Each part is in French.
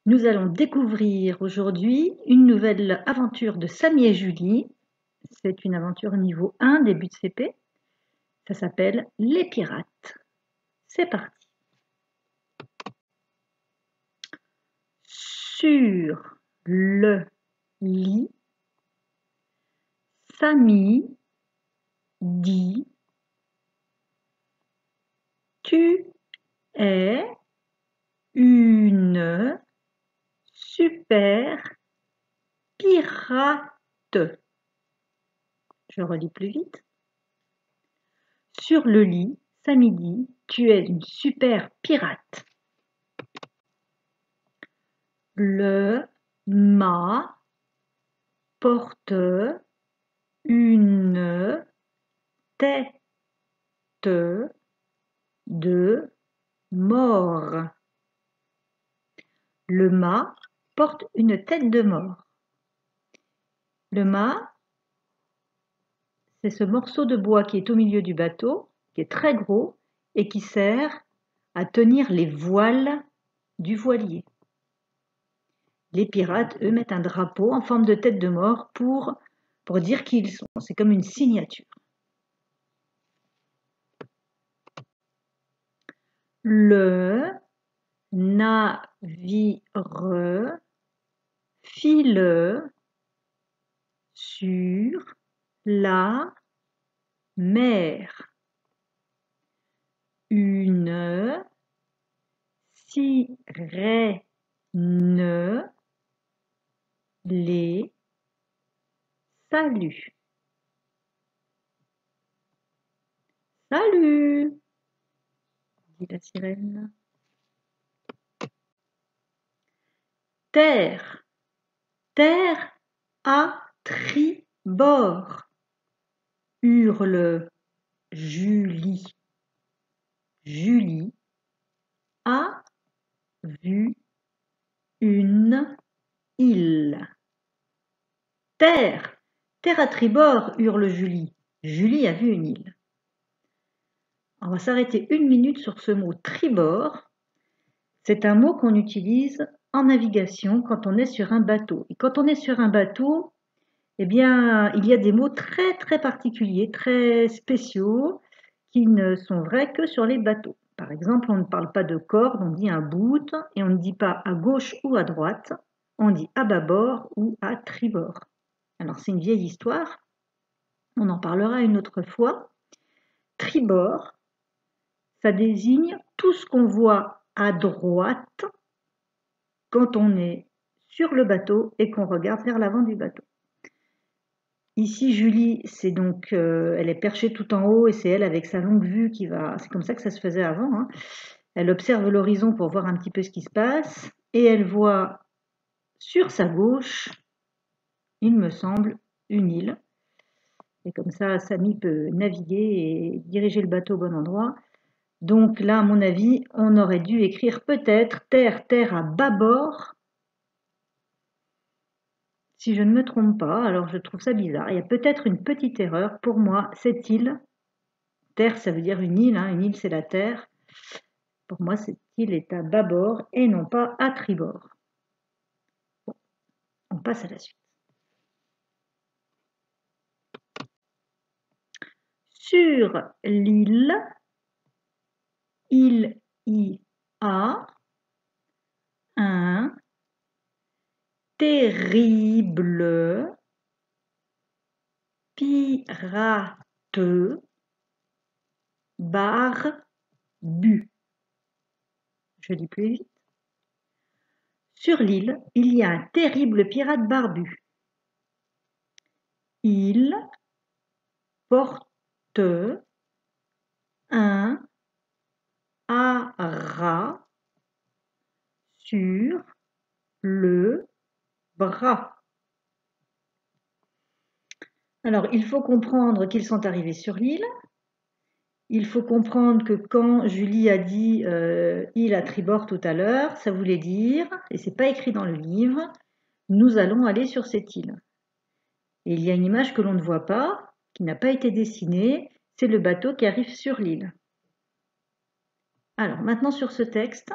Nous allons découvrir aujourd'hui une nouvelle aventure de Samy et Julie. C'est une aventure niveau 1, début de CP. Ça s'appelle Les Pirates. C'est parti. Sur le lit, Samy dit: tu es une super pirate. Je relis plus vite. Sur le lit, Samy dit: tu es une super pirate. Le mât porte une tête de mort. Le mât porte une tête de mort. Le mât, c'est ce morceau de bois qui est au milieu du bateau, qui est très gros et qui sert à tenir les voiles du voilier. Les pirates, eux, mettent un drapeau en forme de tête de mort pour dire qui ils sont. C'est comme une signature. Le navire file sur la mer. Une sirène les salue. Salut, dit la sirène. Terre, terre à tribord, hurle Julie. Julie a vu une île. Terre, terre à tribord, hurle Julie. Julie a vu une île. On va s'arrêter une minute sur ce mot tribord. C'est un mot qu'on utilise en navigation quand on est sur un bateau. Et quand on est sur un bateau, eh bien, il y a des mots très très particuliers, très spéciaux, qui ne sont vrais que sur les bateaux. Par exemple, on ne parle pas de corde, on dit un bout, et on ne dit pas à gauche ou à droite, on dit à bâbord ou à tribord. Alors c'est une vieille histoire, on en parlera une autre fois. Tribord, ça désigne tout ce qu'on voit à droite quand on est sur le bateau et qu'on regarde vers l'avant du bateau. Ici, Julie, c'est donc, elle est perchée tout en haut et c'est elle avec sa longue vue qui va. C'est comme ça que ça se faisait avant, hein. Elle observe l'horizon pour voir un petit peu ce qui se passe et elle voit sur sa gauche, il me semble, une île. Et comme ça, Samy peut naviguer et diriger le bateau au bon endroit. Donc là, à mon avis, on aurait dû écrire peut-être terre, terre à bâbord. Si je ne me trompe pas, alors je trouve ça bizarre. Il y a peut-être une petite erreur. Pour moi, cette île, terre, ça veut dire une île, hein. Une île, c'est la terre. Pour moi, cette île est à bâbord et non pas à tribord. Bon, on passe à la suite. Sur l'île, il y a un terrible pirateux barbu. Je dis plus vite. Sur l'île, il y a un terrible pirate barbu. Il porte un haras sur le bras. Alors, il faut comprendre qu'ils sont arrivés sur l'île. Il faut comprendre que quand Julie a dit île à tribord tout à l'heure, ça voulait dire, et c'est pas écrit dans le livre, nous allons aller sur cette île. Et il y a une image que l'on ne voit pas, qui n'a pas été dessinée, c'est le bateau qui arrive sur l'île. Alors maintenant sur ce texte,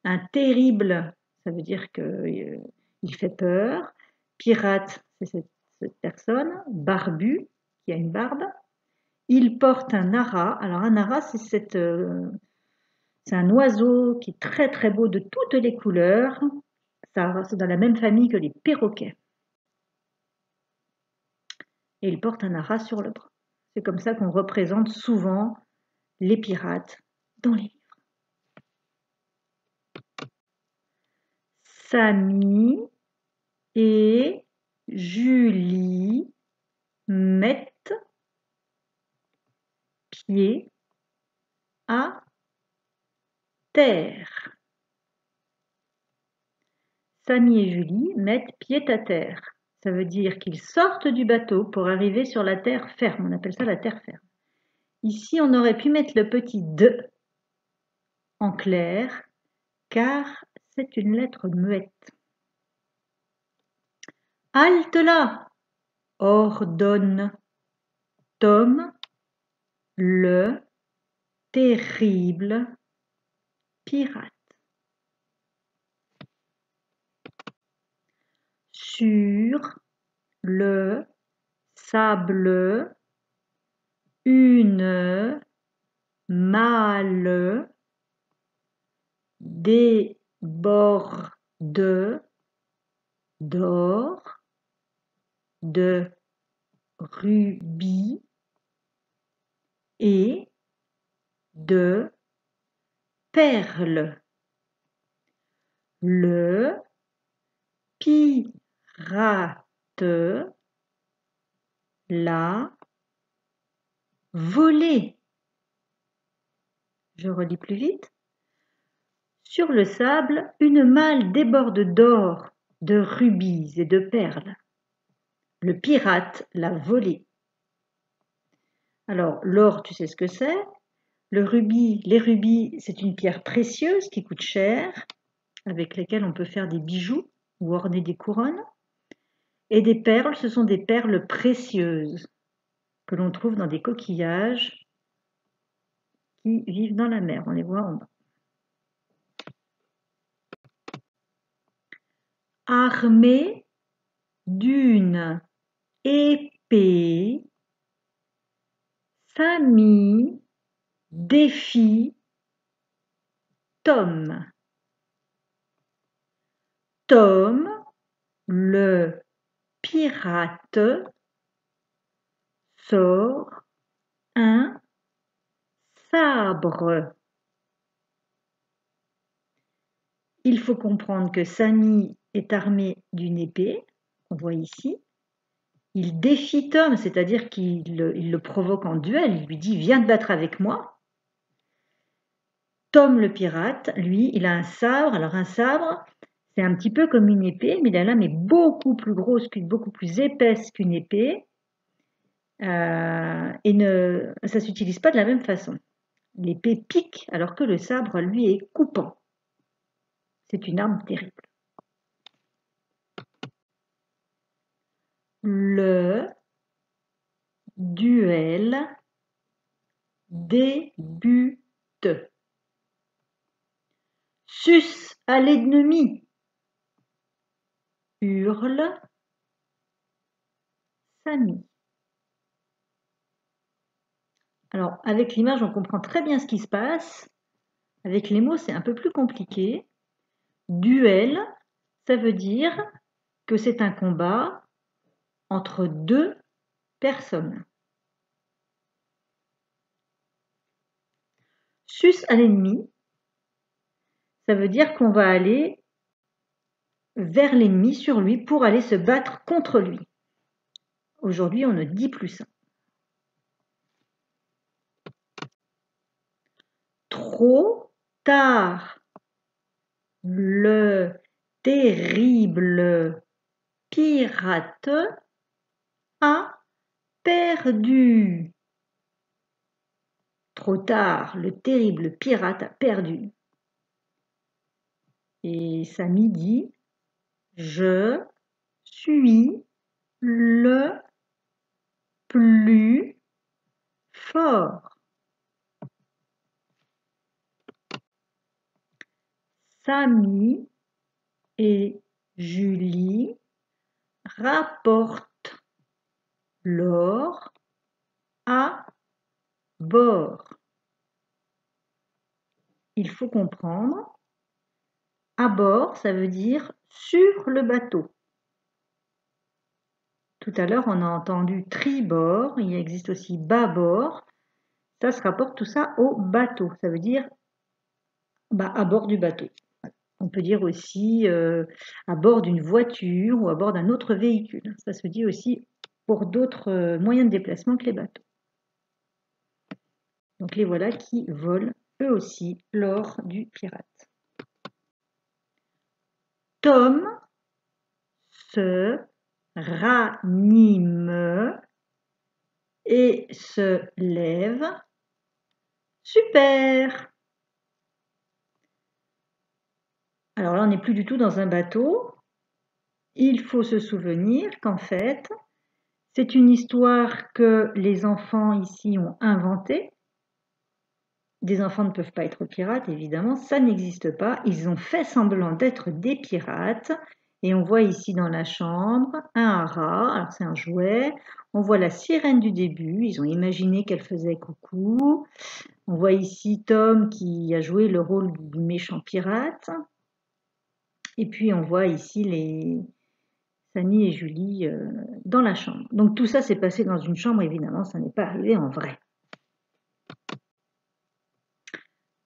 un terrible, ça veut dire qu'il fait peur. Pirate, c'est cette personne. Barbu, qui a une barbe. Il porte un ara. Alors un ara, c'est un oiseau qui est très très beau de toutes les couleurs. C'est dans la même famille que les perroquets. Et il porte un ara sur le bras. C'est comme ça qu'on représente souvent les pirates dans les livres. Samy et Julie mettent pied à terre. Samy et Julie mettent pied à terre. Ça veut dire qu'ils sortent du bateau pour arriver sur la terre ferme. On appelle ça la terre ferme. Ici, on aurait pu mettre le petit « de » en clair, car c'est une lettre muette. Halte là, ordonne Tom, le terrible pirate. Sur le sable, une malle déborde d'or, de rubis et de perles. Le pirate l'a volé. Je relis plus vite. Sur le sable, une malle déborde d'or, de rubis et de perles. Le pirate l'a volé. Alors, l'or, tu sais ce que c'est. Les rubis, c'est une pierre précieuse qui coûte cher, avec lesquelles on peut faire des bijoux ou orner des couronnes. Et des perles, ce sont des perles précieuses que l'on trouve dans des coquillages qui vivent dans la mer. On les voit en bas. Armé d'une épée, Samy défie Tom. Tom, le pirate, sort un sabre. Il faut comprendre que Samy est armé d'une épée, on voit ici. Il défie Tom, c'est-à-dire qu'il le provoque en duel. Il lui dit « Viens te battre avec moi ». Tom le pirate, lui, il a un sabre. Alors un sabre, c'est un petit peu comme une épée, mais la lame est beaucoup plus grosse, beaucoup plus épaisse qu'une épée. Et ça ne s'utilise pas de la même façon. L'épée pique alors que le sabre, lui, est coupant. C'est une arme terrible. Le duel débute. Sus à l'ennemi, hurle Samy. Alors, avec l'image, on comprend très bien ce qui se passe. Avec les mots, c'est un peu plus compliqué. Duel, ça veut dire que c'est un combat entre deux personnes. Sus à l'ennemi, ça veut dire qu'on va aller vers l'ennemi, sur lui, pour aller se battre contre lui. Aujourd'hui, on ne dit plus ça. Trop tard. Le terrible pirate a perdu. Trop tard, le terrible pirate a perdu. Et Samy dit « Je suis le plus fort ». Samy et Julie rapportent l'or à bord. Il faut comprendre, à bord, ça veut dire sur le bateau. Tout à l'heure, on a entendu tribord, il existe aussi bâbord. Ça se rapporte tout ça au bateau, ça veut dire à bord du bateau. On peut dire aussi à bord d'une voiture ou à bord d'un autre véhicule. Ça se dit aussi pour d'autres moyens de déplacement que les bateaux. Donc les voilà qui volent eux aussi l'or du pirate. Tom se ranime et se lève. Super! Alors là, on n'est plus du tout dans un bateau. Il faut se souvenir qu'en fait, c'est une histoire que les enfants ici ont inventée. Des enfants ne peuvent pas être pirates, évidemment, ça n'existe pas. Ils ont fait semblant d'être des pirates. Et on voit ici dans la chambre un hara, alors c'est un jouet. On voit la sirène du début, ils ont imaginé qu'elle faisait coucou. On voit ici Tom qui a joué le rôle du méchant pirate. Et puis on voit ici les Sammy et Julie dans la chambre. Donc tout ça s'est passé dans une chambre, évidemment, ça n'est pas arrivé en vrai.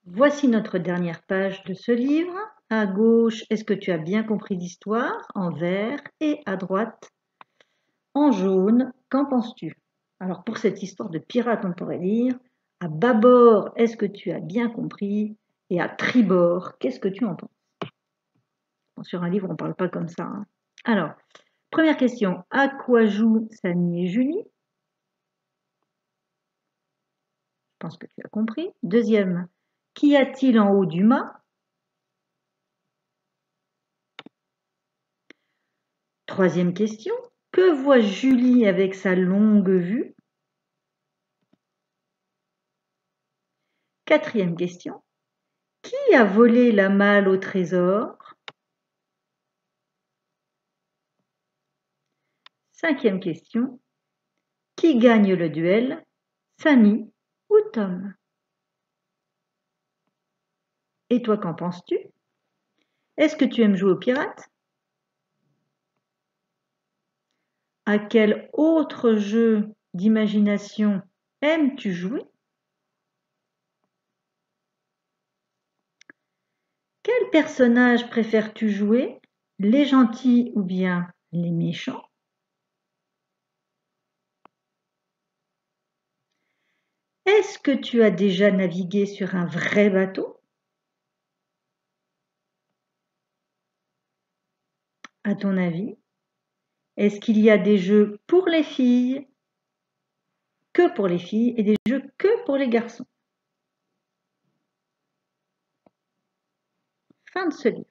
Voici notre dernière page de ce livre. À gauche, est-ce que tu as bien compris l'histoire? En vert. Et à droite, en jaune, qu'en penses-tu? Alors pour cette histoire de pirate, on pourrait dire à bâbord, est-ce que tu as bien compris? Et à tribord, qu'est-ce que tu en penses? Bon, sur un livre, on ne parle pas comme ça. Hein. Alors, première question, à quoi jouent Sammy et Julie? Je pense que tu as compris. Deuxième, qu'y a-t-il en haut du mât? Troisième question, que voit Julie avec sa longue vue? Quatrième question, qui a volé la malle au trésor? Cinquième question, qui gagne le duel? Sammy ou Tom? Et toi, qu'en penses-tu? Est-ce que tu aimes jouer aux pirates? À quel autre jeu d'imagination aimes-tu jouer? Quel personnage préfères-tu jouer? Les gentils ou bien les méchants? Est-ce que tu as déjà navigué sur un vrai bateau? À ton avis, est-ce qu'il y a des jeux pour les filles, que pour les filles, et des jeux que pour les garçons? Fin de ce livre.